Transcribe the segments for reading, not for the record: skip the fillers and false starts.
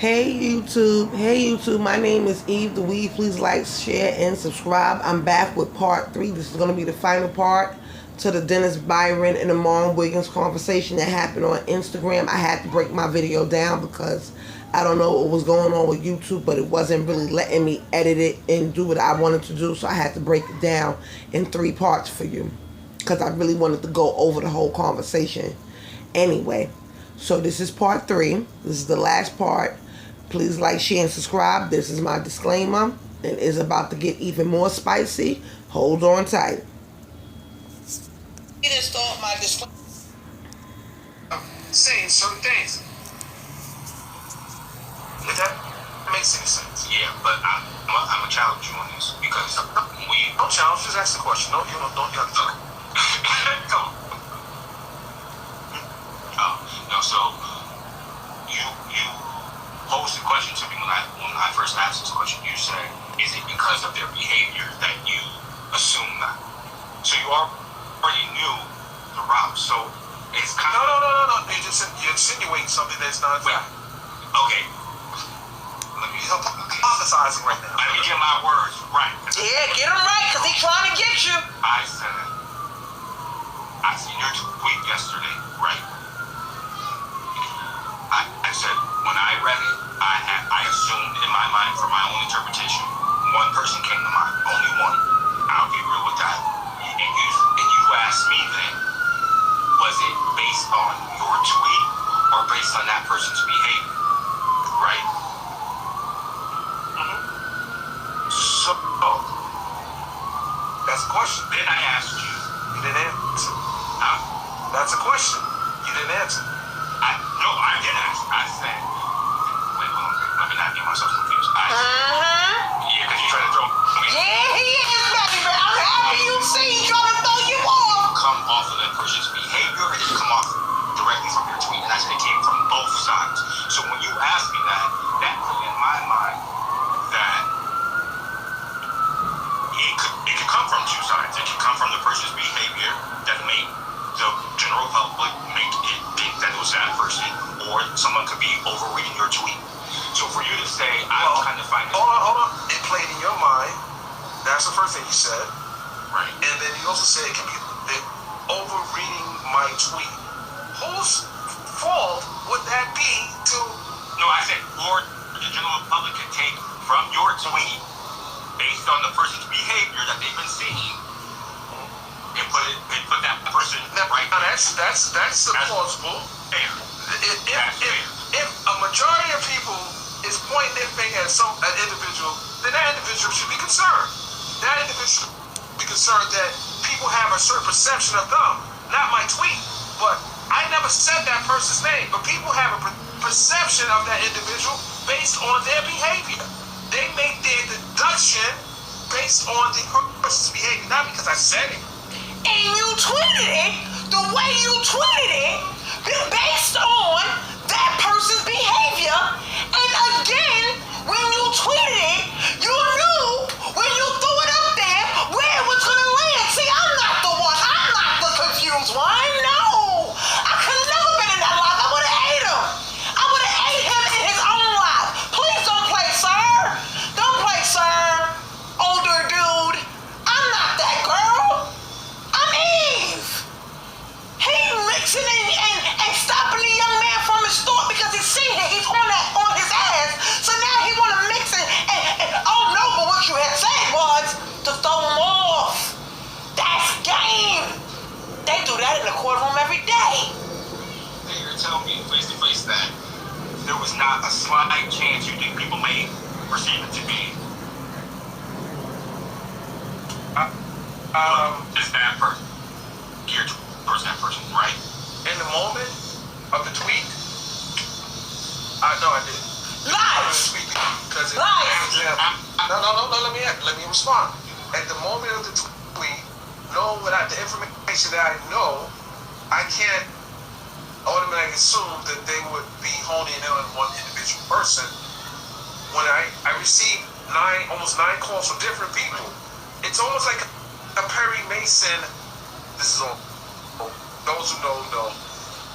Hey YouTube, my name is Eve the Weed. Please like, share, and subscribe. I'm back with part 3. This is going to be the final part to the Dennis Byron and Armon Wiggins conversation that happened on Instagram. I had to break my video down because I don't know what was going on with YouTube, but it wasn't really letting me edit it and do what I wanted to do, so I had to break it down in 3 parts for you because I really wanted to go over the whole conversation anyway. So this is part 3. This is the last part. Please like, share, and subscribe. This is my disclaimer. It is about to get even more spicy. Hold on tight. You didn't start my disclaimer. Saying certain things. If that makes any sense. Yeah, but I'm gonna challenge you on this because don't challenge. Just ask the question. You have to talk. Come on. No. So you posed the question to me when I first asked this question. You said, "Is it because of their behavior that you assume that?" So you already knew the route. So it's kind of no. You're insinuating something that's not. Wait. Okay. Let me hypothesizing right now. Let me get my words right. Yeah, get him right, because he's trying to get you. I seen your tweet yesterday, right? I said, when I read it, I assumed in my mind, for my own interpretation, one person came to mind. Only one. I'll be real with that. And you asked me then, was it based on your tweet or based on that person's behavior? Right? So, that's a question. Then I asked you. You didn't answer. That's a question. You didn't answer. No, I didn't answer. I said, wait, hold on. Let me not get myself confused. Yeah, because you're trying to throw me. Yeah, he is, baby. I'm happy you see he's trying to throw you off. Come off of that person's behavior, or did it come off directly from your tweet? And I said it came from both sides. So when you asked me that put in my mind that it could come from 2 sides. It could come from the person's behavior that made the general public make it think that it was that person, or someone could be overreading your tweet. So for you to say, I'm kind of finding... Hold on. It played in your mind. That's the first thing you said. Right. And then you also said it can be overreading my tweet. Whose fault would that be to... No, I said, or the general public could take from your tweet based on the person's behavior that they've been seeing and put that person right now. There. That's plausible. Fair. If a majority of people is pointing their finger at an individual, then that individual should be concerned. That individual should be concerned that people have a certain perception of them. Not my tweet, but I never said that person's name. But people have a perception of that individual based on their behavior. They make their deduction based on the person's behavior, not because I said it. And you tweeted it the way you tweeted it based on that person's behavior. And again, when you tweeted it, you knew when you threw it up there where it was going to land. See, I'm not the one. I'm not the confused one. No. I could have never been in that life. I would have ate him. I would have ate him in his own life. Please don't play, sir. Don't play, sir. Older dude. I'm not that girl. I'm Eve. He mixing and stopping the young man from his thought because he's seen it. He's on his ass. So now he want to mix it. And oh no, but what you had said was to throw him off. That's game. They do that in the courtroom every day. You're telling me face to face that there was not a slight chance you think people may perceive it to be just that person, geared towards that person, right? In the moment of the tweet, I didn't. Lies. Because Lies. No. Let me respond. At the moment of the tweet, without the information that I know, I can't automatically assume that they would be honing in on one individual person. When I received almost 9 calls from different people, it's almost like a Perry Mason. This is all. Those who know.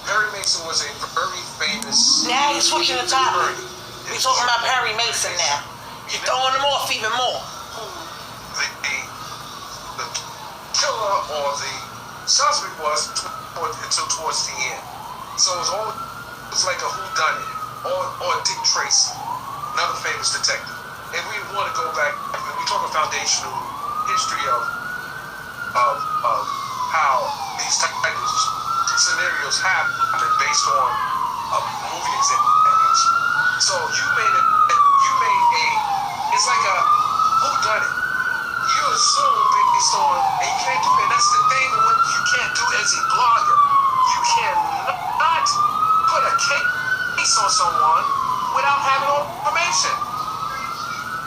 Perry Mason was a very famous... Now he's switching the topic. We talking about Perry Mason now. You're throwing them off even more. The killer or the suspect was until towards the end. So it's like a whodunit or Dick Tracy, another famous detective. And we want to go back. We talk a foundational history of how these type of scenarios happen based on movie examples. So you made a. It's like a whodunit. You assume based on, and you can't do that. That's the thing. What you can't do as a blogger, you cannot put a case on someone without having all information.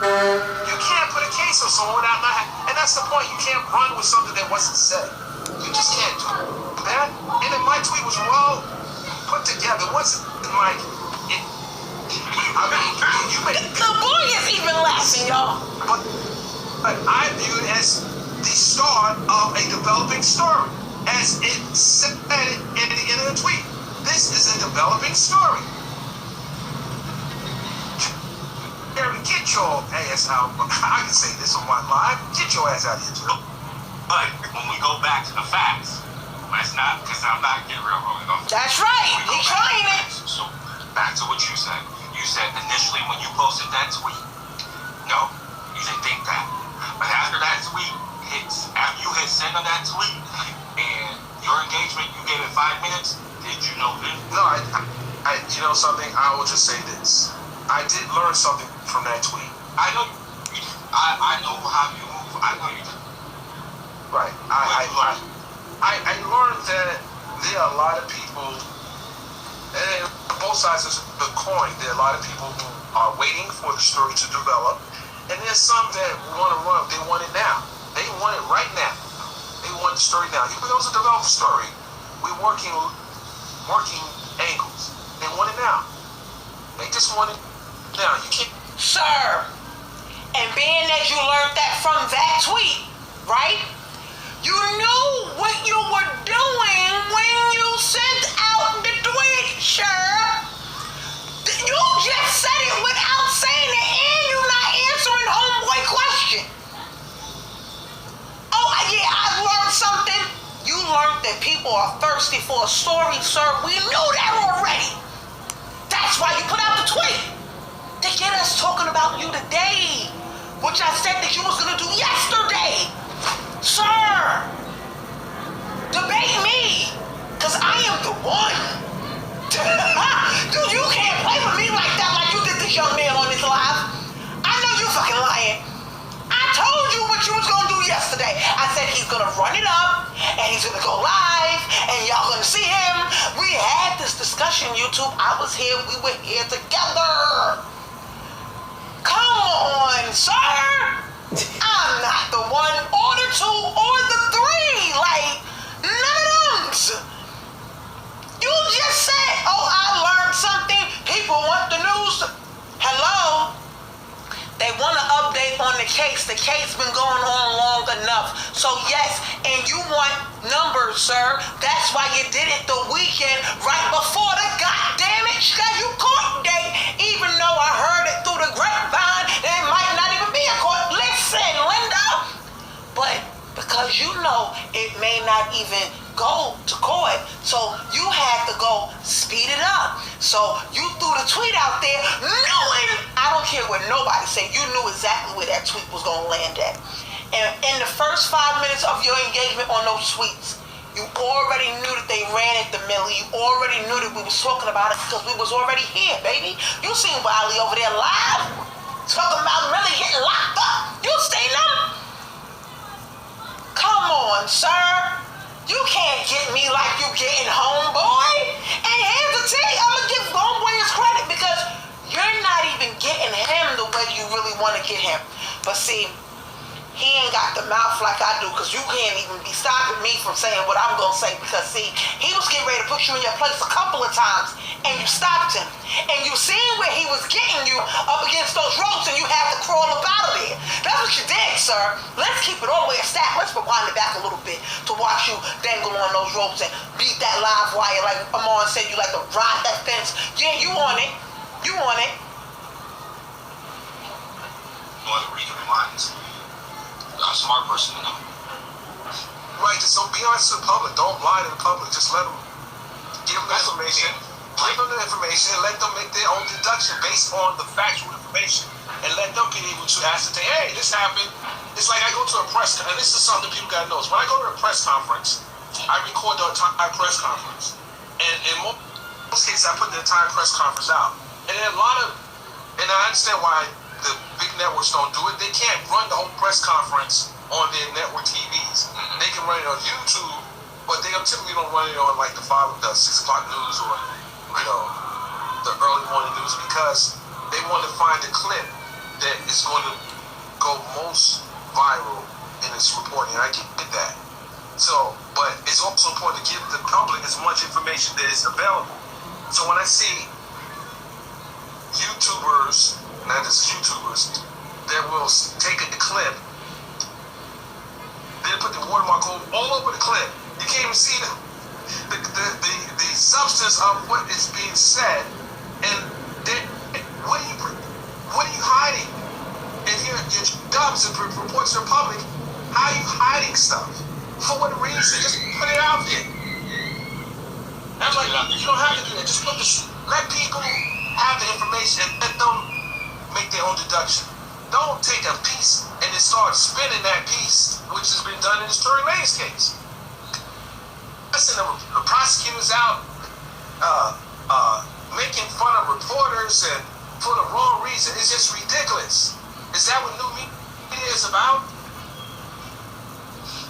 You can't put a case on someone without not having, and that's the point. You can't run with something that wasn't said. You just can't do that. And then my tweet was well put together. It wasn't like it. I mean, you made The boy is even laughing, y'all. but I view it as the start of a developing story, as it said in the tweet. This is a developing story. Gary, get your ass out. I can say this on my live. Get your ass out of here, too. But when we go back to the facts, let's not, because I'm not getting real wrong. That's right. We go He's back to trying the it. facts. So back to what you said. You said initially when you posted that tweet, no, you didn't think that. But after that tweet hits, after you hit send on that tweet, and your engagement, you gave it 5 minutes, did you know this? No, I you know something? I will just say this. I did learn something from that tweet. I know how you move. I know you did. Right. I learned that there are a lot of people, and both sides of the coin, there are a lot of people who are waiting for the story to develop, and there's some that want to run. They want it now. They want it right now. They want the story now. Even though it's a developed story, we're working angles. They want it now. They just want it now. You can't. Sir, and being that you learned that from that tweet, right? You knew what you were doing when you sent out the tweet, sir. You just said it without saying it, and you're not answering homeboy question. Oh, yeah, I learned something. You learned that people are thirsty for a story, sir. We knew that already. That's why you put out the tweet. To get us talking about you today, which I said that you was gonna do yesterday. Sir, debate me, cause I am the one. Dude, you can't play with me like that, like you did this young man on this live. I know you fucking lying. I told you what you was gonna do yesterday. I said he's gonna run it up, and he's gonna go live, and y'all gonna see him. We had this discussion, YouTube. I was here, we were here together. Come on, sir. I'm not the one or the two or the three. Like, none of them. You just said, oh, I learned something. People want the news. Hello? They want an update on the case. The case been going on long enough. So yes, and you want numbers, sir. That's why you did it the weekend right before the goddamn scheduled court date. Even though I heard it through the grapevine, there might not even be a court. Listen, Linda. But because you know it may not even go to court, so you had to go speed it up. So you threw the tweet out there knowing, I don't care what nobody say, you knew exactly where that tweet was gonna land at. And in the first 5 minutes of your engagement on those tweets, you already knew that they ran at the Millie. You already knew that we was talking about it because we was already here, baby. You seen Wiley over there live talking about Millie getting locked up. You seen them? Come on, sir. You can't get me like you getting homeboy. And here's the thing, I'm gonna give homeboy his credit because you're not even getting him the way you really want to get him. But see, he ain't got the mouth like I do, because you can't even be stopping me from saying what I'm going to say, because see, he was getting ready to put you in your place a couple of times, and you stopped him. And you seen where he was getting you up against those ropes, and you had to crawl up out of there. That's what you did, sir. Let's keep it all the way a stack. Let's rewind it back a little bit to watch you dangle on those ropes and beat that live wire like Armon said you like to ride that fence. Yeah, you on it. You on it. read people's minds. A smart person, you know. Right, so be honest to the public. Don't lie to the public. Just let them give them the information. Give them the information and let them make their own deduction based on the factual information. And let them be able to ascertain, hey, this happened. It's like I go to a press conference, and this is something people gotta know. When I go to a press conference, I record the entire press conference. And in most cases, I put the entire press conference out. And then and I understand why the big networks don't do it. They can't run the whole press conference on their network TVs. They can run it on YouTube, but they typically don't run it on like the 6 o'clock news or the early morning news because they want to find a clip that is going to go most viral in its reporting. And I get that. So, but it's also important to give the public as much information that is available. So when I see YouTubers, not just YouTubers, that will take a clip, they put the watermark all over the clip. You can't even see the substance of what is being said, and what are you hiding? If your job is to report to the public, how are you hiding stuff? For what reason? Just put it out there. That's like you don't have to do that. Just let people have the information and let them make their own deduction. Don't take a piece and then start spinning that piece, which has been done in the Story Lane's case. Listen, the prosecutors out making fun of reporters and for the wrong reason. It's just ridiculous. Is that what new media is about?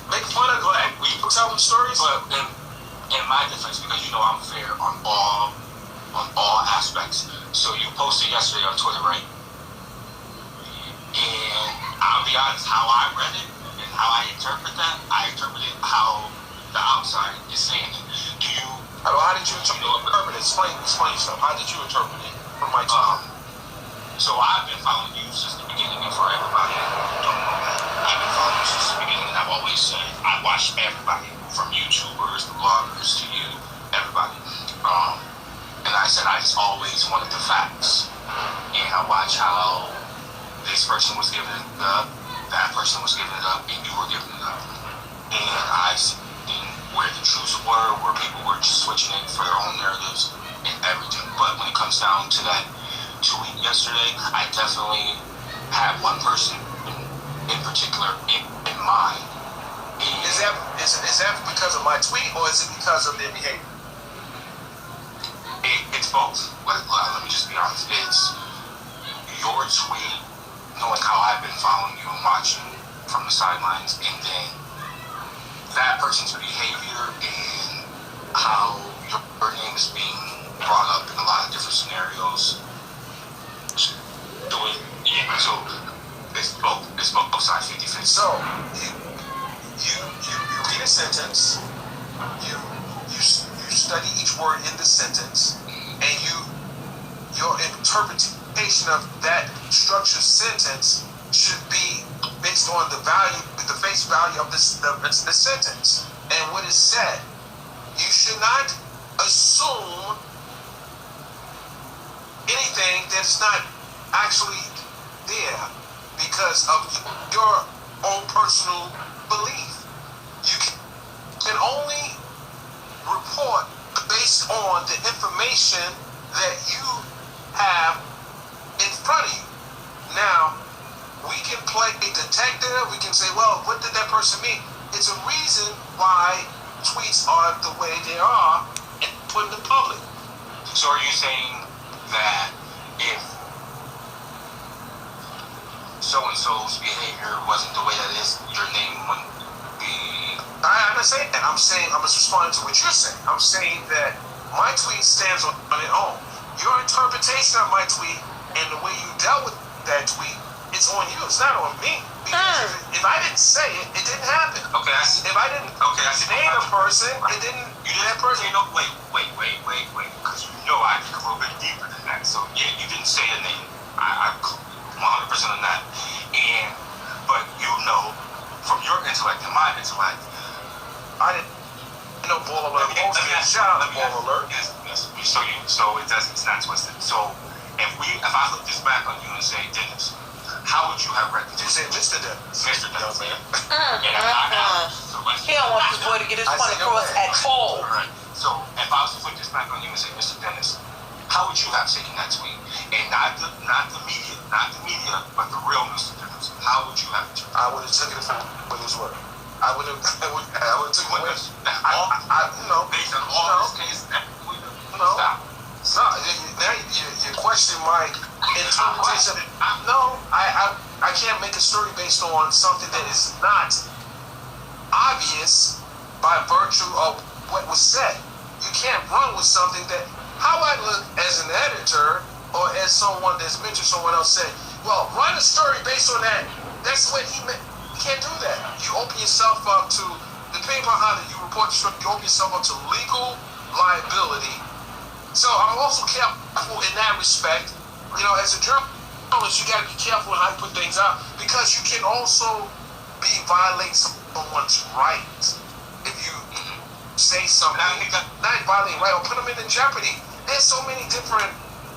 Make fun of people telling stories? But in my defense, because you know I'm fair on all aspects. So you posted yesterday on Twitter, right? And I'll be honest, how I read it and how I interpret that, I interpret it how the outside is saying it. How did you interpret it? Explain yourself. How did you interpret it from my tweet? So I've been following you since the beginning, and for everybody who don't know that, I've been following you since the beginning, and I've always said I watch everybody, from YouTubers, the bloggers, to you, everybody. And I said I just always wanted the facts. And I watch how this person was giving it up, that person was giving it up, and you were giving it up. And I've seen where the truths were, where people were just switching it for their own narratives and everything. But when it comes down to that tweet yesterday, I definitely had one person in particular in mind. And Is that because of my tweet or is it because of their behavior? It's both. Let me just be honest. It's your tweet, knowing how I've been following you and watching from the sidelines, and then that person's behavior and how your name is being brought up in a lot of different scenarios. So it's both sides 50-50. So you read a sentence, you study each word in the sentence, and your interpretation of that structured sentence should be based on the face value of the sentence and what is said. You should not assume anything that's not actually there because of your own personal belief. You can only report based on the information that you have in front of you. Now, we can play detective, we can say, well, what did that person mean? It's a reason why tweets are the way they are and put in the public. So are you saying that if so-and-so's behavior wasn't the way that is, your name wouldn't be... I'm not saying that. I'm responding to what you're saying. I'm saying that my tweet stands on its own. Your interpretation of my tweet and the way you dealt with that tweet, it's on you. It's not on me. Because if I didn't say it, it didn't happen. Okay, I see. If I didn't name a person, it didn't. That person. You know, wait. Because you know I think a little bit deeper than that. So yeah, you didn't say a name. I'm 100% on that. But you know, from your intellect and my intellect, I didn't know Ball Alert. Shout out to Ball Alert. Yes. So it's not twisted. So if I look this back on you and say, Dennis, how would you have read the You said Mr. Dennis. Mr. Dennis? man. He don't want this boy to get his point across at all. Right. So if I was to put this back on you and say, Mr. Dennis, how would you have taken that tweet? And not the media, but the real Mr. Dennis. How would you have taken it? I would have taken it for what it was worth. I would have taken it. Based on all this case, stop. No, now your question, my interpretation. No, I can't make a story based on something that is not obvious by virtue of what was said. You can't run with something that, how I look as an editor or as someone that's mentioned someone else said, well, run a story based on that. That's what he meant. You can't do that. You open yourself up to, depending on how you report the story, you open yourself up to legal liability. So I'm also careful in that respect. You know, as a journalist, you got to be careful in how you put things out, because you can also be violating someone's rights if you say something. Not violating right or put them in jeopardy. There's so many different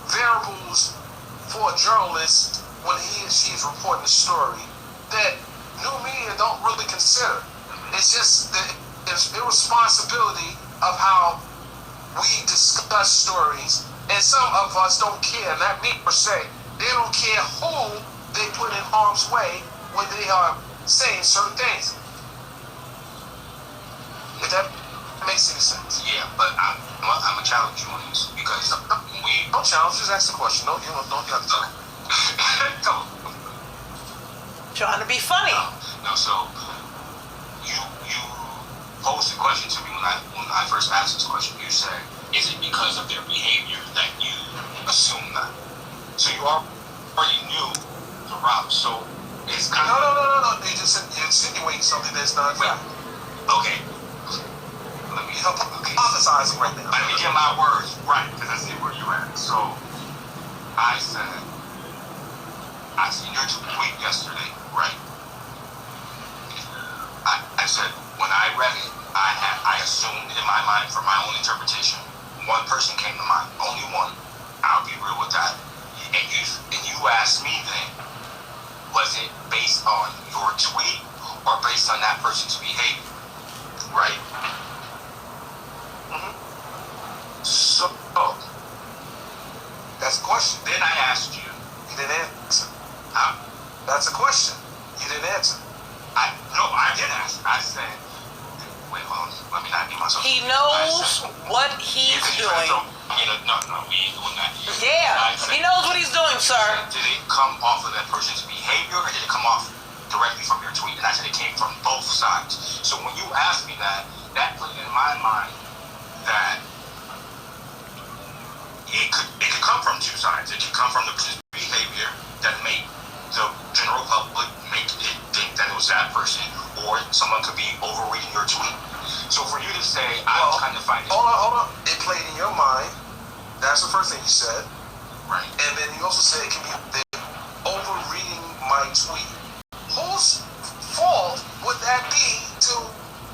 variables for a journalist when he or she is reporting a story that new media don't really consider. It's just the irresponsibility of how we discuss stories, and some of us don't care, not me per se. They don't care who they put in harm's way when they are saying certain things. If that makes any sense. Yeah, but I'm a challenge you on this, because we don't challenge, just ask the question. No, you don't have to tell. Trying to be funny. No, so you posed the question to me when I first asked this question. You said, is it because of their behavior that you assume that? So you already knew the route. So it's kind of no. You're insinuating something that's not fact. Okay. Let me help. Okay. Emphasizing right now. Let me get my words right, because I see where you're at. So I seen your tweet yesterday, right? I said, when I read it, I assumed in my mind, for my own interpretation, one person came to mind, only one. I'll be real with that. And you asked me then, was it based on your tweet or based on that person's behavior? Right? Mm-hmm. So that's a question. Then I asked you. You didn't answer. Huh? That's a question. You didn't answer. No, I did ask. I said, wait, hold on. Let me not get myself. He knows what he's doing. No, we ain't doing that. Yeah, he knows what he's doing, sir. Did it come off of that person's behavior, or did it come off directly from your tweet? And I said it came from both sides. So when you asked me that put in my mind that it could come from two sides. It could come from the person's behavior that made the general public make it think that it was that person, or someone could be overreading your tweet. So for you to say, I was kind of finding... Hold on. It played in your mind. That's the first thing you said. Right. And then you also said it can be overreading my tweet. Whose fault would that be to...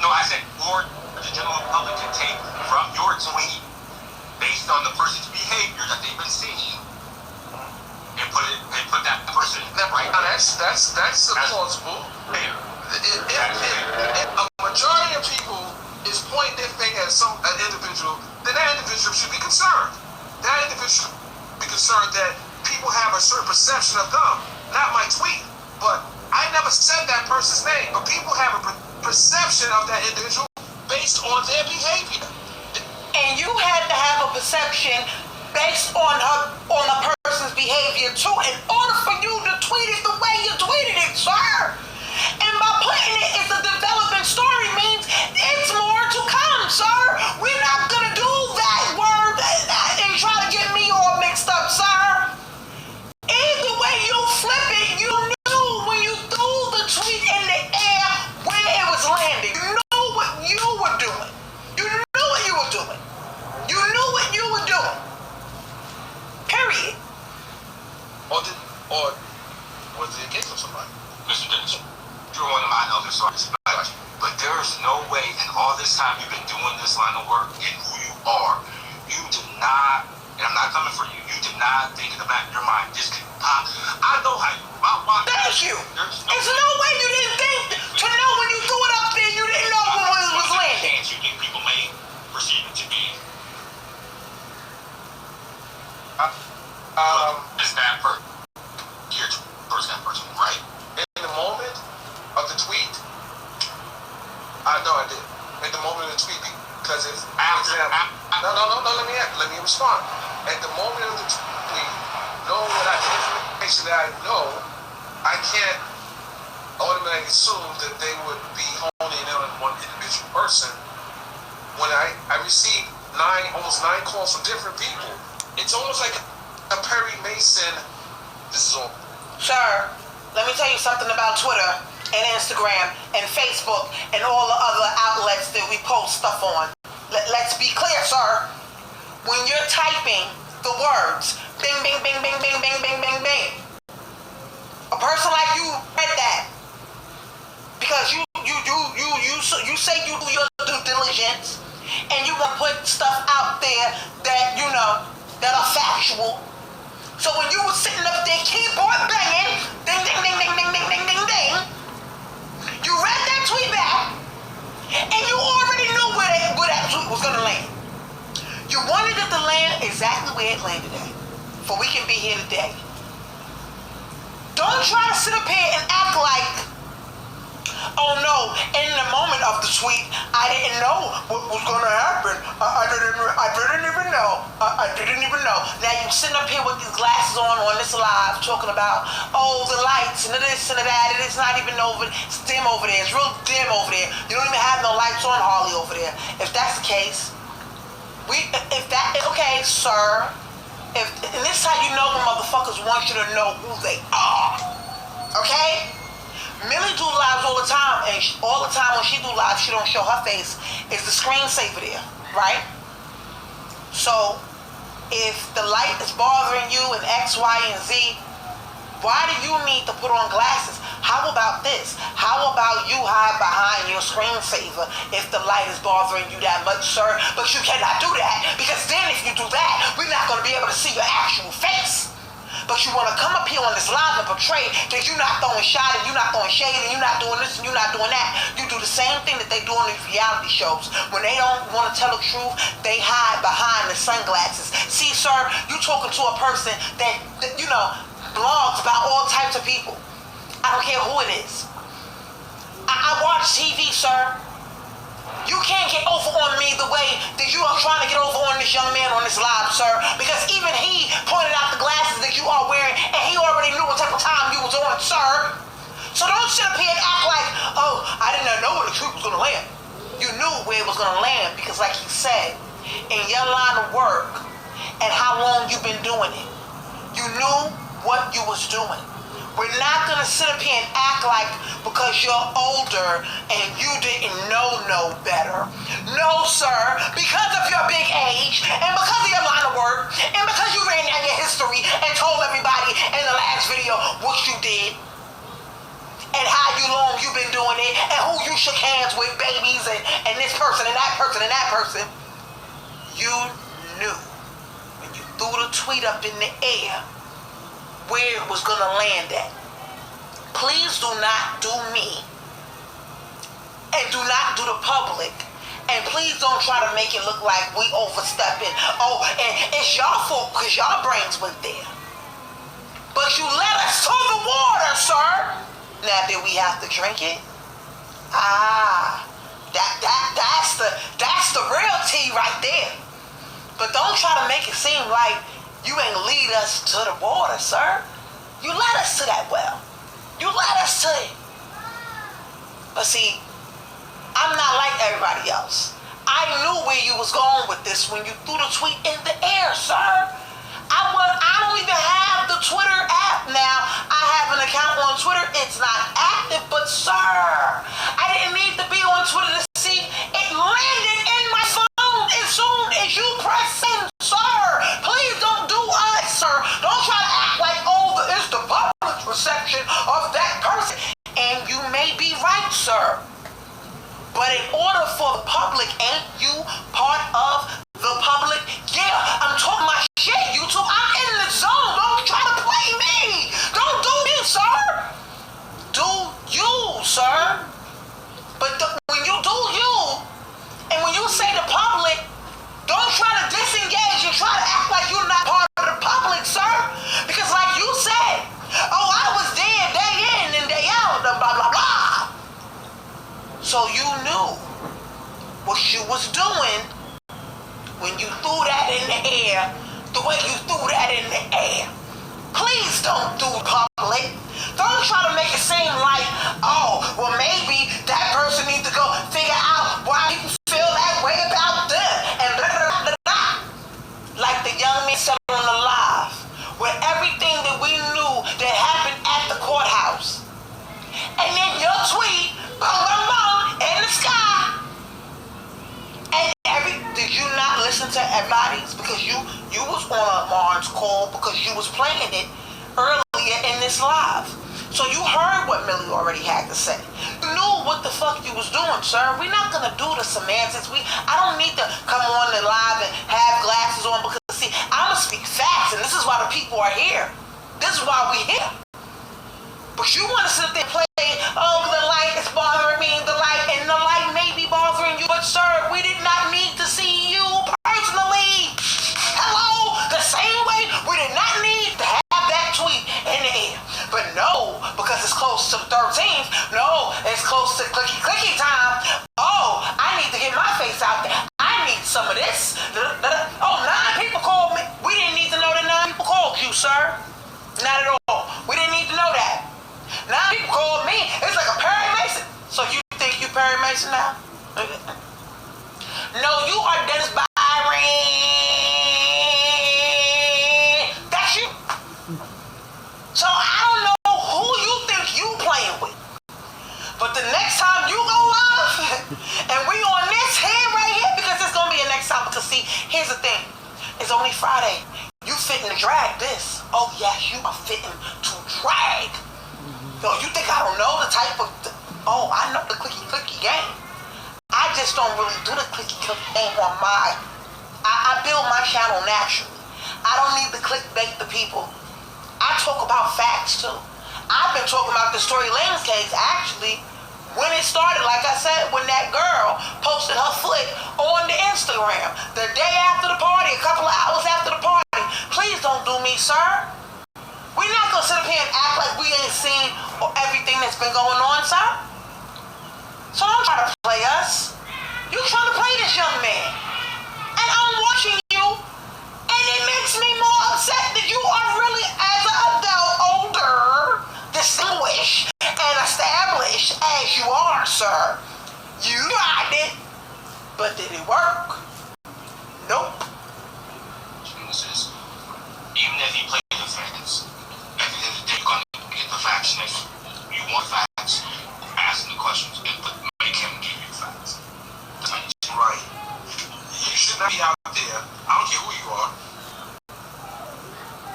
No, I said, or the general public can take from your tweet based on the person's behavior that they've been seeing and put that person right. Now that's plausible. Fair. If a majority of people is pointing their finger at an individual, then that individual should be concerned. That individual should be concerned that people have a certain perception of them. Not my tweet, but I never said that person's name. But people have a perception of that individual based on their behavior. And you had to have a perception based on a person's behavior too, in order for you to tweet it the way you tweeted it, sir. And by putting it as a developing story means it's more to come, sir. We're not gonna do that word and try to get me all mixed up, sir. Either way you flip it, you knew when you threw the tweet in the air where it was landing. You knew what you were doing. You knew what you were doing. You knew what you were doing. Period. Or was it against somebody? Mr. Dennis, you're one of my elders, so I respect you. But there is no way in all this time you've been doing this line of work and who you are, you did not, and I'm not coming for you, you did not think in the back of your mind, this could pop. I know how you, why No. Let me respond. At the moment of the tweet, knowing what information that I know, I can't automatically assume that they would be honing in on one individual person. When I received almost nine calls from different people, it's almost like a Perry Mason. This is all. Sir, let me tell you something about Twitter and Instagram and Facebook and all the other outlets that we post stuff on. Let's be clear, sir. When you're typing the words, bing, bing, bing, bing, bing, bing, bing, bing, bing, a person like you read that because you say you do your due diligence and you want to put stuff out there that you know that are factual. So when you were sitting up there, keyboard banging, ding, ding, ding, ding, ding, ding, ding, ding, ding, you read that tweet back, and you already knew where that tweet was going to land. You wanted it to land exactly where it landed at, for we can be here today. Don't try to sit up here and act like, oh no, in the moment of the tweet, I didn't know what was going to happen. I didn't even know. I didn't even know. Now you sitting up here with these glasses on this live talking about, oh, the lights and this and that. And it's not even over. It's dim over there. It's real dim over there. You don't even have no lights on, Harley, over there. If that's the case, okay, sir. And this is how you know when motherfuckers want you to know who they are. Okay? Millie do lives all the time, and all the time when she do lives, she don't show her face. Is the screensaver there, right? So, if the light is bothering you in X, Y, and Z, why do you need to put on glasses? How about this? How about you hide behind your screensaver if the light is bothering you that much, sir? But you cannot do that, because then if you do that, we're not going to be able to see your actual face. But you want to come up here on this live and portray that you're not throwing shot and you're not throwing shade and you're not doing this and you're not doing that. You do the same thing that they do on these reality shows. When they don't want to tell the truth, they hide behind the sunglasses. See, sir, you talking to a person that you know, blogs about all types of people. I don't care who it is. I watch TV, sir. You can't get over on me the way that you are trying to get over on this young man on this live, sir. Because even he pointed out the glasses that you are wearing, and he already knew what type of time you was on, sir. So don't sit up here and act like, oh, I did not know where the truth was going to land. You knew where it was going to land because, like he said, in your line of work and how long you've been doing it, you knew what you was doing. We're not going to sit up here and act like because you're older and you didn't know no better. No, sir. Because of your big age and because of your line of work and because you ran down your history and told everybody in the last video what you did and how long you've been doing it and who you shook hands with, babies, and this person and that person and that person, you knew when you threw the tweet up in the air where it was going to land at. Please do not do me and do not do the public, and please don't try to make it look like we overstepping. Oh, and it's y'all fault because y'all brains went there. But you led us to the water, sir. Now, did we have to drink it? That's the real tea right there. But don't try to make it seem like you ain't lead us to the water, sir. You led us to that well. You led us to it. But see, I'm not like everybody else. I knew where you was going with this when you threw the tweet in the air, sir. I don't even have the Twitter app now. I have an account on Twitter. It's not active, but sir, I didn't need to be on Twitter to see it landed in my phone as soon as you press send, sir. Please don't do us, sir. Don't try to act like, oh, it's the public reception of that person. And you may be right, sir. But in order for the public, ain't you part of the public? Yeah, I'm talking my shit, YouTube. I'm in the zone. Don't try to play me. Don't do me, sir. Do you, sir. But when you do you, and when you say the public, don't try to disengage and try to act like you're not part of the public, sir. Because like you said, oh, I was there day in and day out, and blah, blah, blah. So you knew what you was doing when you threw that in the air, the way you threw that in the air. Please don't do public. Don't try to make it seem like, oh, well, maybe that person needs to go figure out why people feel that way about them and blah, blah, blah, blah. Like the young man said on the live, with everything that we knew that happened at the courthouse. And then your tweet, boom, boom, boom, in the sky. And did you not listen to everybody's? Because you was on Armon's call because you was playing it earlier in this live. So you heard what Millie already had to say. You knew what the fuck you was doing, sir. We're not gonna do the semantics. I don't need to come on the live and have glasses on because see, I'ma speak facts and this is why the people are here. This is why we here. But you want to sit there and play, oh, the light is bothering me, and the light may be bothering you, but sir, we did not need to see you personally. Hello? The same way we did not need to have that tweet in the air. But no, because it's close to the 13th, no, it's close to clicky time. Oh, I need to get my face out there. I need some of this. Oh, 9 people called me. We didn't need to know that 9 people called you, sir. Not at all. We didn't need to know that. 9 people called me. It's like a Perry Mason. So you think you Perry Mason now? No, you are Dennis Byron. That's you. So I don't know who you think you playing with. But the next time you go live, and we on this here right here, because it's going to be a next time. Because see, here's the thing. It's only Friday. You fitting to drag this. Oh yes, you are fitting to drag. Yo, you think I don't know the type of... Oh, I know the clicky game. I just don't really do the clicky game on my... I build my channel naturally. I don't need to clickbait the people. I talk about facts, too. I've been talking about the Story Lane's case, actually, when it started, like I said, when that girl posted her foot on the Instagram. The day after the party, a couple of hours after the party. Please don't do me, sir. We're not going to sit up here and act like we ain't seen everything that's been going on, sir. So don't try to play us. You trying to play this young man. And I'm watching you, and it makes me more upset that you are really, as an adult, older, distinguished, and established as you are, sir. You tried it, but did it work? Nope. Even if you play the facts, at the end of the day, you're going to get the facts. And if you want facts, ask him the questions. But make him give you the facts. Right. You should not be out there. I don't care who you are.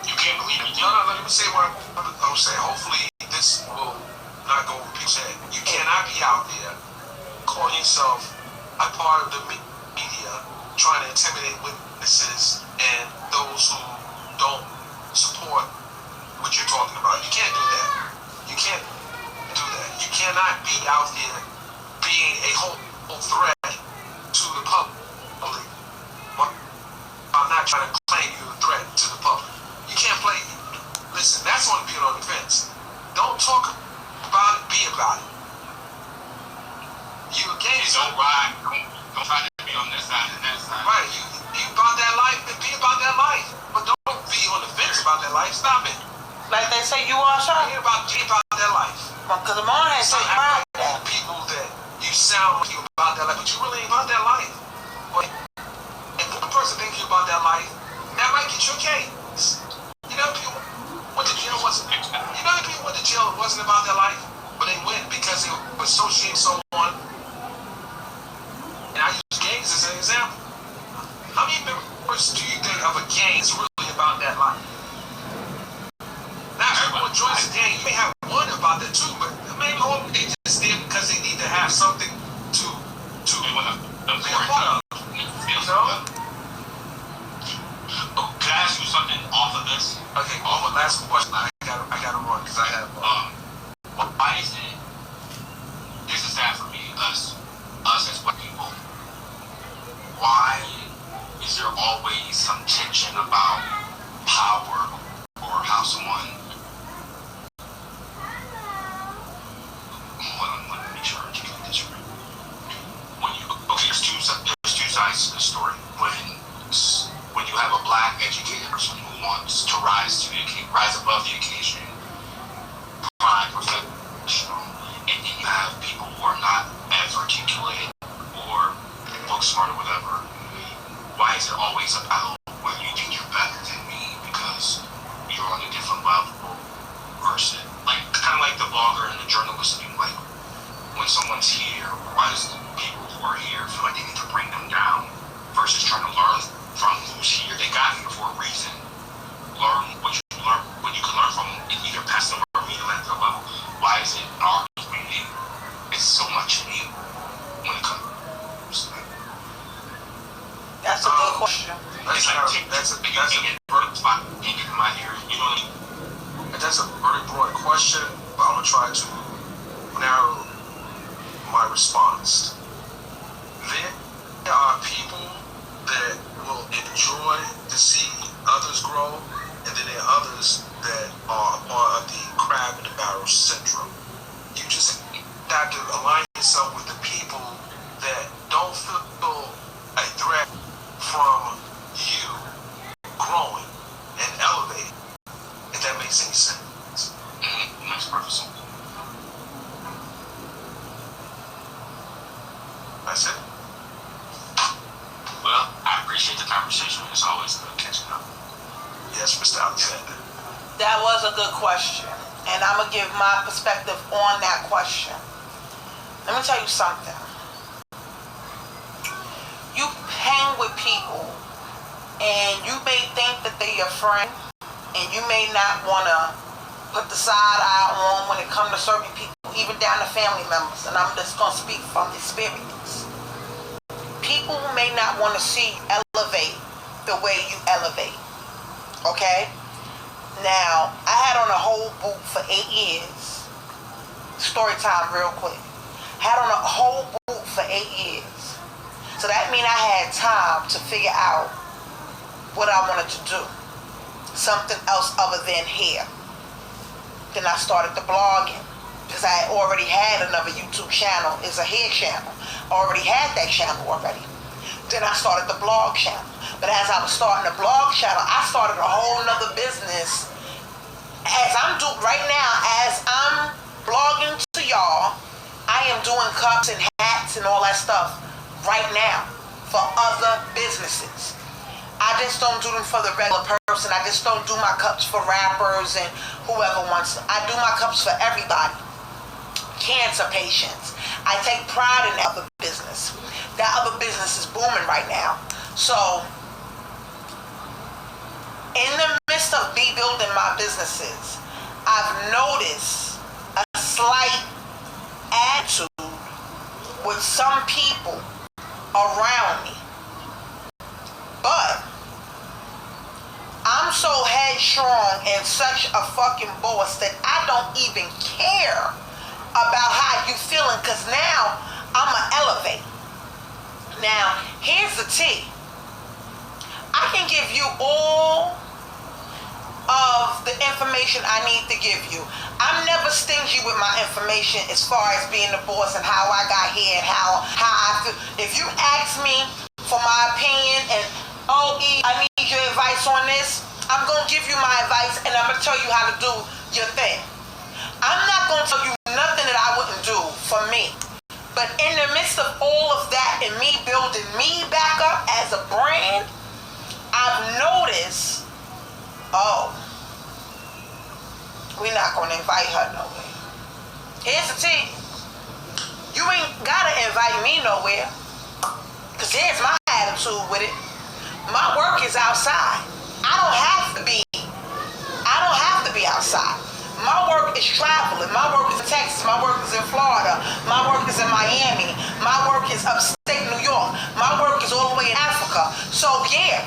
You can't believe it. No, let me say what I'm saying. Hopefully, this will not go over people's head. You cannot be out there calling yourself a part of the media, trying to intimidate witnesses and those who don't support what you're talking about. You can't do that. You can't do that. You cannot be out there being a whole threat to the public. I'm not trying to claim you a threat to the public. You can't play. Listen, that's only being on the fence. Don't talk about it, be about it. You again. Don't ride. Don't try to be on this side and that side. Right. You about that life, then be about that life. But don't be on the fence about that life. Stop it. Like they say, you are sure? Be about that life. Because the morning Stop said, acting like people that you sound like you about that life, but you really ain't about that life. But if the person thinks you about that life, that might get you a case. You know, people went to jail wasn't. You know, people went to jail wasn't about their life, but they went because they were associating someone. And I use gangs as an example. How many members do you think of a gang is really about that life? Now, everyone joins the gang. You may have one about that too, but maybe all they just did because they need to have something to be a part of. You know? Oh, can I ask you something off of this? Okay, one last question. I gotta run because I have. Why is it? This is sad for me, us as black people. Why is there always some tension about power or how someone? Let me make sure I get this right. There's two sides to the story. When educated person who wants to rise above the occasion, prime professional, and then you have people who are not as articulate or book smart or whatever. Why is it always about whether you think you're better than me because you're on a different level versus like kind of like the blogger and the journalist being like, when someone's here, why does the people who are here feel like they need to bring them down versus trying to learn from who's here? They got here for a reason. Learn what you can learn from them and either pass them or meet them at their level. Why is it our community is so much me when it comes to that? That's a good question. That's a very broad question, but I'm gonna try to narrow my response. There are people that will enjoy to see others grow, and then there are others that are a part of the crab in the barrel syndrome. You just have to align yourself with the people that don't feel a threat from you growing and elevating, if that makes any sense. Makes perfect sense. That's it. Well, I appreciate the conversation. It's always good catching up. Yes, Mr. Alexander. That was a good question. And I'm going to give my perspective on that question. Let me tell you something. You hang with people and you may think that they're your friend and you may not want to put the side eye on when it comes to certain people, even down to family members. And I'm just going to speak from experience. People may not want to see you elevate the way you elevate. Okay? Now, I had on a whole boot for 8 years. Story time real quick. Had on a whole boot for 8 years. So that means I had time to figure out what I wanted to do. Something else other than hair. Then I started the blogging. Because I already had another YouTube channel. It's a hair channel. I already had that channel already. Then I started the blog channel. But as I was starting the blog channel, I started a whole nother business. As I'm doing right now, as I'm blogging to y'all, I am doing cups and hats and all that stuff right now for other businesses. I just don't do them for the regular person. I just don't do my cups for rappers and whoever wants them. I do my cups for everybody. Cancer patients. I take pride in that other business. That other business is booming right now. So, in the midst of me building my businesses, I've noticed a slight attitude with some people around me. But I'm so headstrong and such a fucking boss that I don't even care about how you feeling, because now I'ma elevate. Now, here's the tea. I can give you all of the information I need to give you. I'm never stingy with my information as far as being the boss and how I got here and how I feel. If you ask me for my opinion and, oh, E, I need your advice on this, I'm going to give you my advice and I'm going to tell you how to do your thing. I'm not going to tell you nothing that I wouldn't do for me. But in the midst of all of that and me building me back up as a brand, I've noticed, oh, we're not going to invite her nowhere. Here's the tea. You ain't got to invite me nowhere. Because here's my attitude with it. My work is outside. I don't have to be outside. My work is traveling. My work is in Texas. My work is in Florida. My work is in Miami. My work is upstate New York. My work is all the way in Africa. So yeah.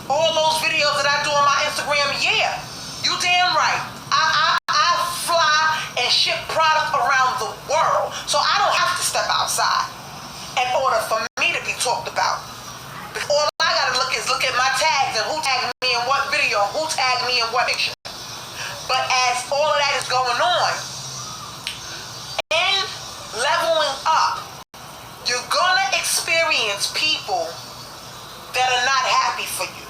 All those videos that I do on my Instagram, yeah. You damn right. I fly and ship product around the world. So I don't have to step outside in order for me to be talked about. All I gotta look at my tags and who tagged me in what video, who tagged me in what picture. But as all of that is going on, in leveling up, you're gonna experience people that are not happy for you.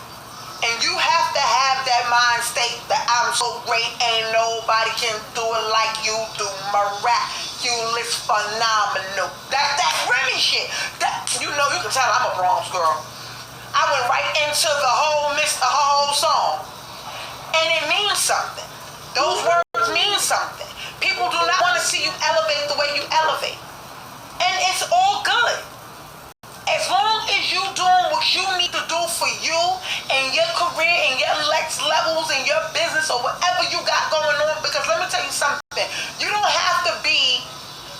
And you have to have that mind state that I'm so great, ain't nobody can do it like you do. Miraculous, phenomenal. That Remy shit. That, you know, you can tell I'm a Bronx girl. I went right into the whole song. And it means something. Those words mean something. People do not want to see you elevate the way you elevate. And it's all good. As long as you doing what you need to do for you and your career and your next levels and your business or whatever you got going on, because let me tell you something, you don't have to be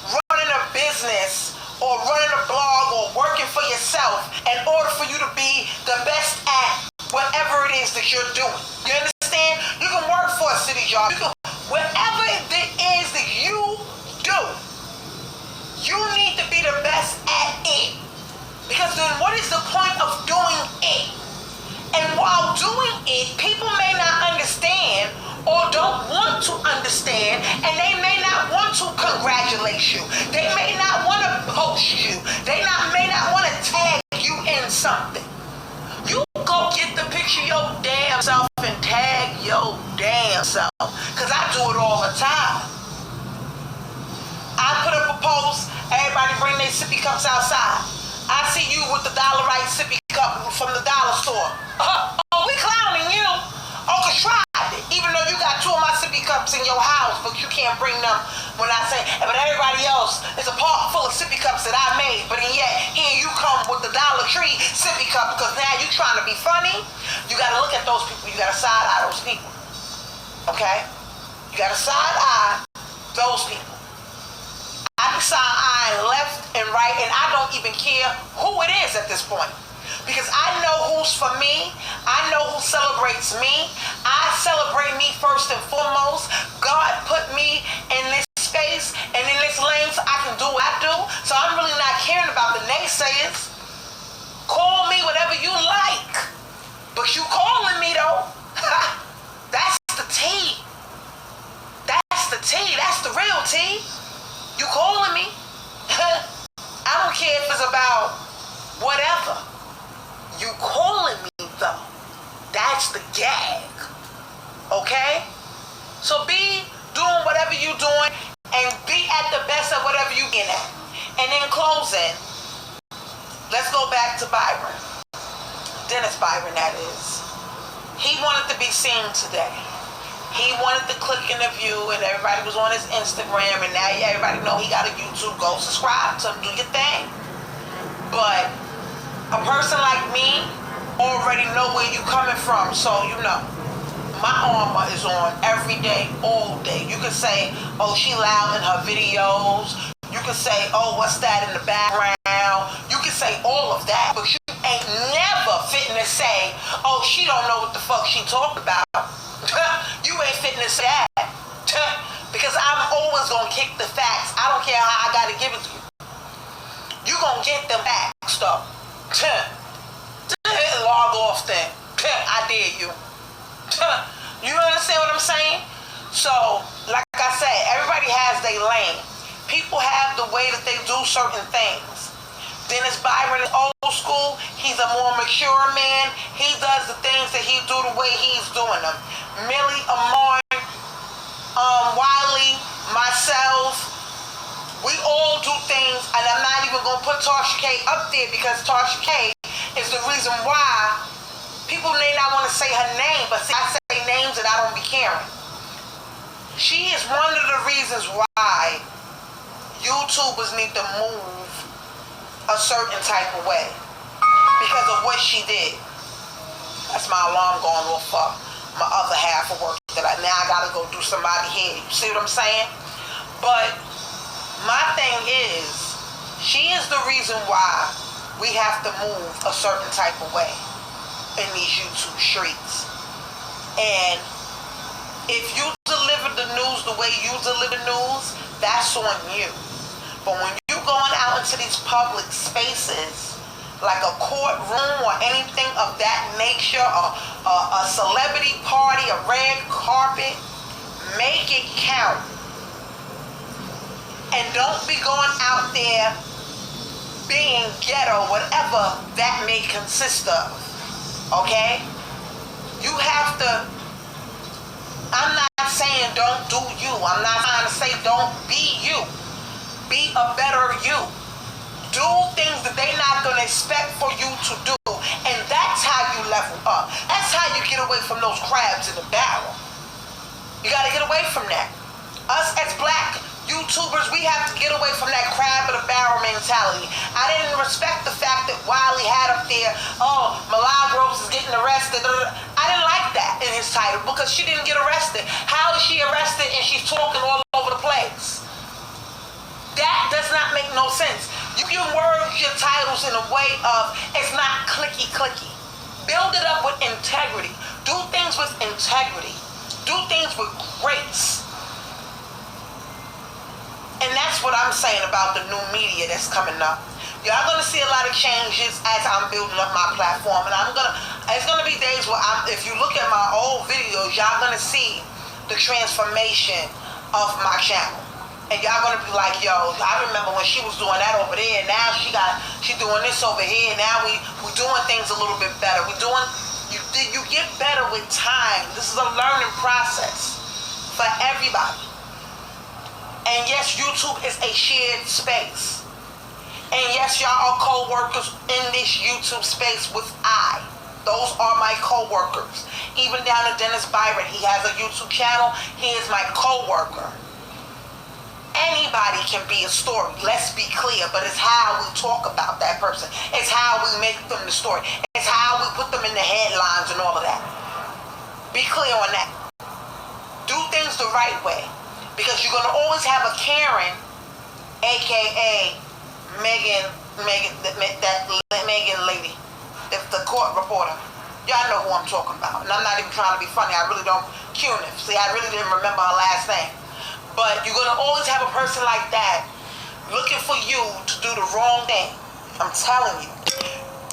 running a business or running a blog or working for yourself in order for you to be the best at whatever it is that you're doing. You understand? You can work for a city job. Whatever it is that you do, you need to be the best at it. Because then what is the point of doing it? And while doing it, people may not understand or don't want to understand, and they may not want to congratulate you. They may not want to post you. They may not want to tag you in something. You go get the picture of your damn self and tag your damn self. Because I do it all the time. I put up a post, everybody bring their sippy cups outside. I see you with the $1 sippy cup from the dollar store. Oh, we clowning you. Oh, cause tried it. Even though you got 2 of my sippy cups in your house, but you can't bring them when I say, but everybody else, it's a park full of sippy cups that I made, but yet here you come with the Dollar Tree sippy cup because now you trying to be funny. You gotta look at those people. You gotta side eye those people. Okay? You gotta side eye those people. I be side eyeing left and right, and I don't even care who it is at this point. Because I know who's for me. I know who celebrates me. I celebrate me first and foremost. God put me in this space and in this lane so I can do what I do. So I'm really not caring about the naysayers. Call me whatever you like. But you calling me though. That's the tea. That's the tea. That's the real tea. You calling me? I don't care if it's about whatever. You calling me though. That's the gag. Okay? So be doing whatever you doing and be at the best of whatever you get at. And in closing, let's go back to Byron. Dennis Byron, that is. He wanted to be seen today. He wanted to click in the view, and everybody was on his Instagram, and now everybody know he got a YouTube. Go subscribe to him, do your thing. But a person like me already know where you coming from, so you know. My armor is on every day, all day. You can say, oh, she loud in her videos. You can say, oh, what's that in the background? You can say all of that, but you ain't never fitting to say, oh, she don't know what the fuck she talked about. You ain't fitting to say that. Because I'm always going to kick the facts. I don't care how I got to give it to you. You going to get them facts, though. Log off then. I dare you. You understand what I'm saying? So, like I said, everybody has their lane. People have the way that they do certain things. Dennis Byron is old school. He's a more mature man. He does the things that he do the way he's doing them. Millie, Armon, Wiley, myself, we all do things, and I'm not even going to put Tasha K up there because Tasha K is the reason why people may not want to say her name, but see, I say names that I don't be caring. She is one of the reasons why YouTubers need to move a certain type of way because of what she did. That's my alarm going off for my other half of work that I gotta go do somebody here. You see what I'm saying? But my thing is, she is the reason why we have to move a certain type of way in these YouTube streets. And if you deliver the news the way you deliver news, that's on you. But when you're going out into these public spaces, like a courtroom or anything of that nature, a celebrity party, a red carpet, make it count. And don't be going out there being ghetto, whatever that may consist of. Okay? You have to, I'm not saying don't do you. I'm not trying to say don't be you. Be a better you. Do things that they're not going to expect for you to do. And that's how you level up. That's how you get away from those crabs in the barrel. You got to get away from that. Us as black YouTubers, we have to get away from that crab in the barrel mentality. I didn't respect the fact that Wiley had up there, oh, Milagros is getting arrested. I didn't like that in his title because she didn't get arrested. How is she arrested and she's talking all over the place? That does not make no sense. You can word your titles in a way of it's not clicky. Build it up with integrity. Do things with integrity. Do things with grace. And that's what I'm saying about the new media that's coming up. Y'all gonna see a lot of changes as I'm building up my platform, and it's gonna be days where if you look at my old videos, y'all gonna see the transformation of my channel. And y'all gonna be like, yo, I remember when she was doing that over there, and now she doing this over here. Now we doing things a little bit better. You get better with time. This is a learning process for everybody. And yes, YouTube is a shared space. And yes, y'all are co-workers in this YouTube space with I. Those are my co-workers. Even down to Dennis Byron, he has a YouTube channel. He is my co-worker. Anybody can be a story, let's be clear, but it's how we talk about that person. It's how we make them the story. It's how we put them in the headlines and all of that. Be clear on that. Do things the right way. Because you're going to always have a Karen, a.k.a. Megan lady, the court reporter. Y'all know who I'm talking about. And I'm not even trying to be funny. I really don't, Cunif. See, I really didn't remember her last name. But you're going to always have a person like that looking for you to do the wrong thing. I'm telling you.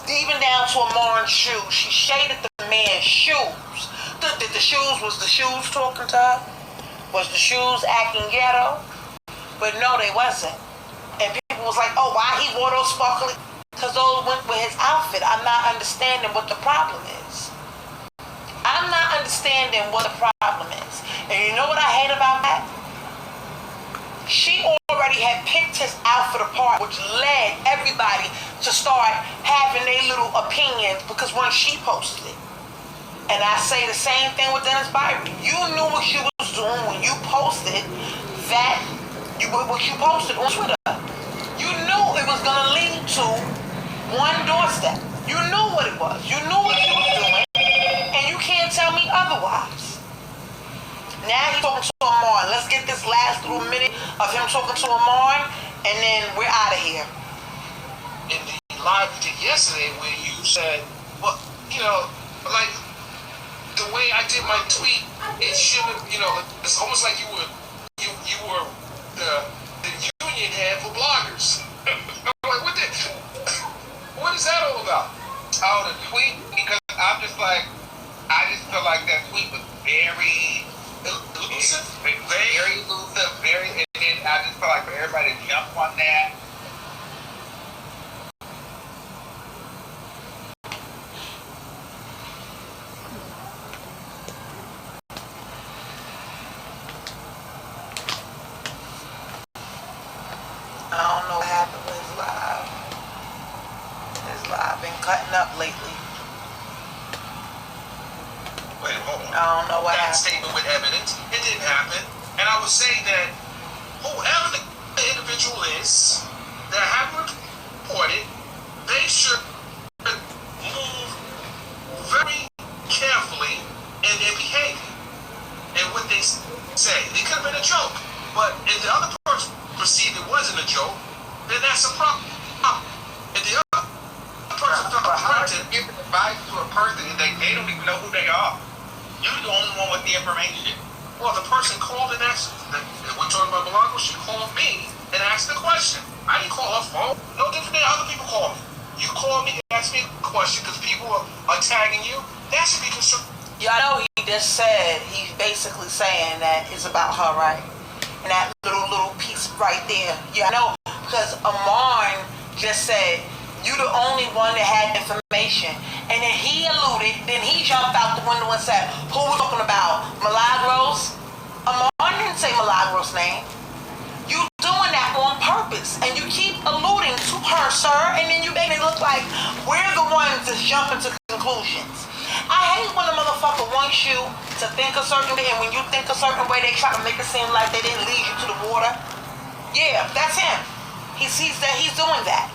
Even down to Armon's shoes. She shaded the man's shoes. Was the shoes talking to her? Was the shoes acting ghetto? But no, they wasn't. And people was like, oh, why he wore those sparkly? Because those went with his outfit. I'm not understanding what the problem is. I'm not understanding what the problem is. And you know what I hate about that? She already had picked his outfit apart, which led everybody to start having their little opinions because when she posted it. And I say the same thing with Dennis Byron. You knew what you was doing when you posted what you posted on Twitter. You knew it was going to lead to one doorstep. You knew what it was. You knew what you was doing. And you can't tell me otherwise. Now he's talking to Armon. Let's get this last little minute of him talking to Armon, and then we're out of here. In the live we did yesterday where you said, well, like, the way I did my tweet, it shouldn't, it's almost like you were the union head for bloggers. I'm like, what is that all about? Oh, the tweet? Because I'm just like, I just feel like that tweet was very elusive, very elusive, and then I just feel like for everybody to jump on that. I don't know what happened with his live. His live been cutting up lately. Wait, hold on. I don't know what That happened. statement with evidence, it didn't happen. And I would say that whoever the individual is that have reported, they should move very carefully in their behavior and what they say. It could have been a joke, but if the other person perceived it wasn't a joke, then that's a problem. If the other person felt confronted, Give advice to a person and they don't even know who they are. You're the only one with the information. well, the person called and asked. We're talking about Milagros. She called me and asked the question. I didn't call her phone. No different than other people call me. You call me and ask me a question because people are tagging you. That should be concerned. Y'all know he just said, he's basically saying that it's about her, right? And that little piece right there. Yeah, I know, because Armon just said, you the only one that had information. And then he alluded, then he jumped out the window and said, who we talking about? Milagros? Armon didn't say Milagros' name. You doing that on purpose, and you keep alluding to her, sir, and then you make it look like we're the ones that's jumping to conclusions. I hate when a motherfucker wants you to think a certain way, and when you think a certain way, they try to make it seem like they didn't lead you to the water. Yeah, that's him. He's doing that.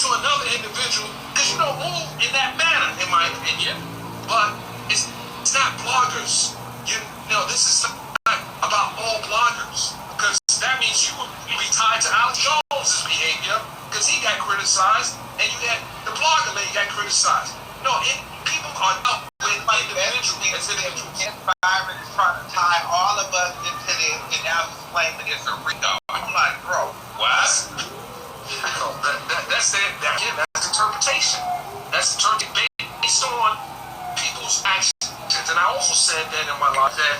To another individual, because you don't move in that manner, in my opinion. But it's not bloggers. You know, this is not about all bloggers, because that means you would be tied to Alex Jones's behavior, because he got criticized, and you had the blogger lady got criticized. No, people are up with individuals. Byron is trying to tie all of us into this, and now he's claiming it's a Rico. I'm like, bro, what? No, that's it. Again, that's interpretation. That's interpretation based on people's actions. And I also said that in my life that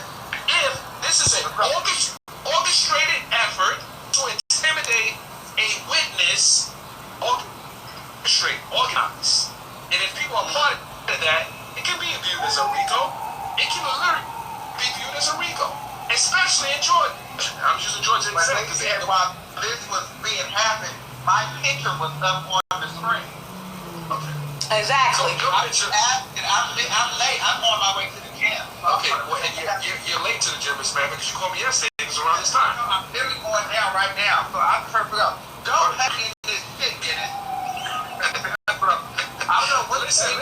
if this is an orchestrated effort to intimidate a witness, organize. And if people are part of that, it can be viewed as a RICO. It can literally be viewed as a RICO, especially in Georgia. I'm using Georgia because while this was being happened, my picture was up on the screen. Okay. Exactly. So I'm late. I'm on my way to the gym. Okay, well, and you're late to the gym, Miss Man, because you called me yesterday. It was around this time. I'm literally going down right now, so I'm perfect up. Don't let me in this shit, get it? I don't know what Listen.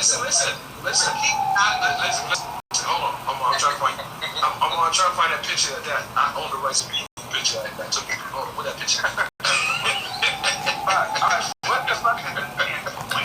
Hold on. I'm trying to find. I'm trying to find that picture that I own the rights to be picture that took me. Hold on, what that picture? All right. What the fuck is this?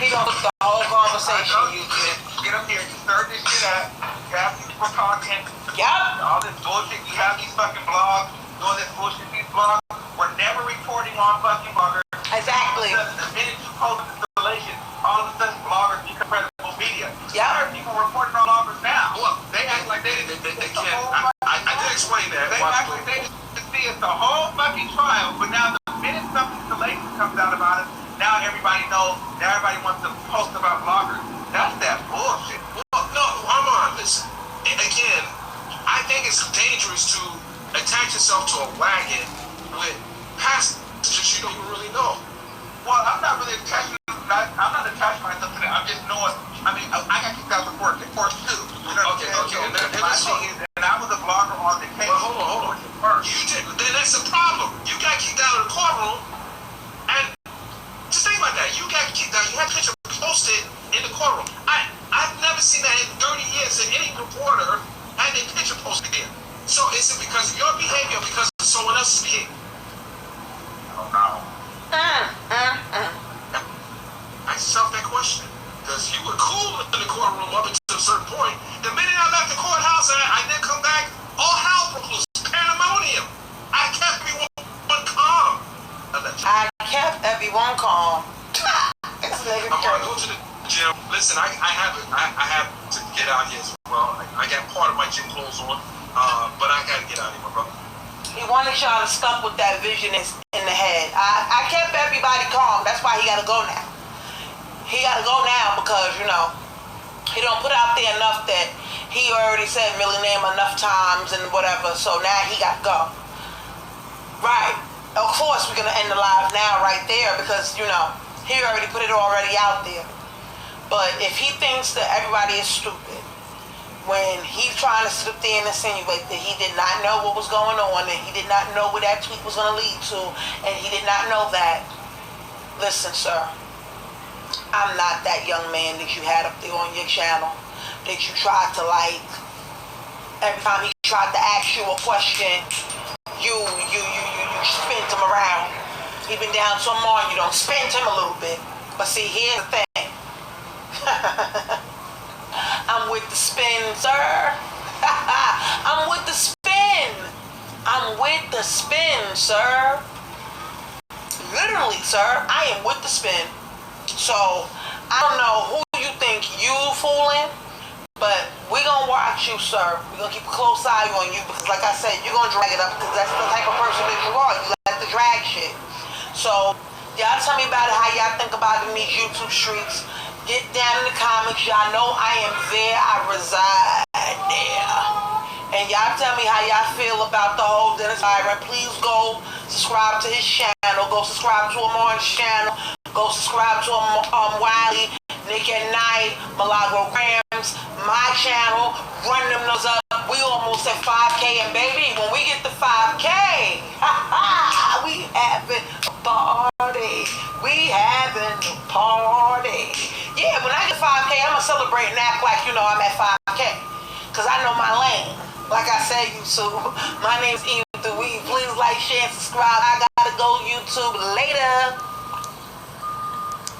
He gonna put the whole conversation on YouTube. Get up here, you stir this shit up. You have people talking. Yep. All this bullshit. You have these fucking blogs doing this bullshit. These blogs were never reporting on fucking bloggers. Exactly. The minute you post installation, all of a sudden bloggers become credible media. Yeah. People reporting on bloggers now. Well, they act like they can't. I did explain that. They act like they didn't see it's the whole fucking trial, but now the minute some installation comes out about it, now everybody knows. Now everybody wants to post about bloggers. That's that bullshit. Well, no, Armon, listen. Again, I think it's dangerous to attach yourself to a wagon with passages you don't even really know. Well, I'm not really attaching. I'm not attaching myself to that. I'm just knowing. I mean, I got kicked out of the course too. You know Okay. And my thing is, and I was a blogger on the case. Well, hold on. You did. Then that's a problem. You got kicked out of the courtroom, and just think about that. You got kicked out. You had a picture posted in the courtroom. I've never seen that in 30 years that any reporter had a picture posted there. So is it because of your behavior or because of someone else's behavior? I don't know. Ask yourself that question. Because you were cool in the courtroom up until a certain point. The minute I left the courthouse and I didn't come back, all hell broke loose. Pandemonium. I kept everyone calm. I kept everyone calm. This nigga I'm gonna crazy. go to the gym. Listen, I have to get out here as well. I got part of my gym clothes on, but I gotta get out here, my brother. He wanted y'all to stuck with that vision in the head. I kept everybody calm. That's why he gotta go now. He gotta go now because, you know, he don't put out there enough that he already said Millie name enough times and whatever, so now he gotta go. Right. Of course we're gonna end the live now right there because, you know, he already put it already out there. But if he thinks that everybody is stupid, when he's trying to sit up there and insinuate that he did not know what was going on, and he did not know where that tweet was gonna lead to, and he did not know that, listen, sir, I'm not that young man that you had up there on your channel that you tried to like. Every time he tried to ask you a question, you spent him around. He been down so long, you don't spend him a little bit. But see, here's the thing. I'm with the spin, sir. I'm with the spin. I'm with the spin, sir. Literally, sir, I am with the spin. So, I don't know who you think you fooling, but we're going to watch you, sir. We're going to keep a close eye on you because, like I said, you're going to drag it up because that's the type of person that you are. You like to drag shit. So, y'all tell me about it, how y'all think about it in these YouTube streets. Get down in the comments. Y'all know I am there. I reside there. And y'all tell me how y'all feel about the whole Dennis Byron. Please go subscribe to his channel. Go subscribe to Armon's channel. Go subscribe to Wiley, Nick at Night, Milagro Grams, my channel. Run them those up. We almost at 5K. And baby, when we get to 5K, we having a party. We having a party. Yeah, when I get 5K, I'm going to celebrate and act like, you know, I'm at 5K. Because I know my lane. Like I said, YouTube, my name's Eve the Weed. Please like, share, and subscribe. I got to go, YouTube. Later.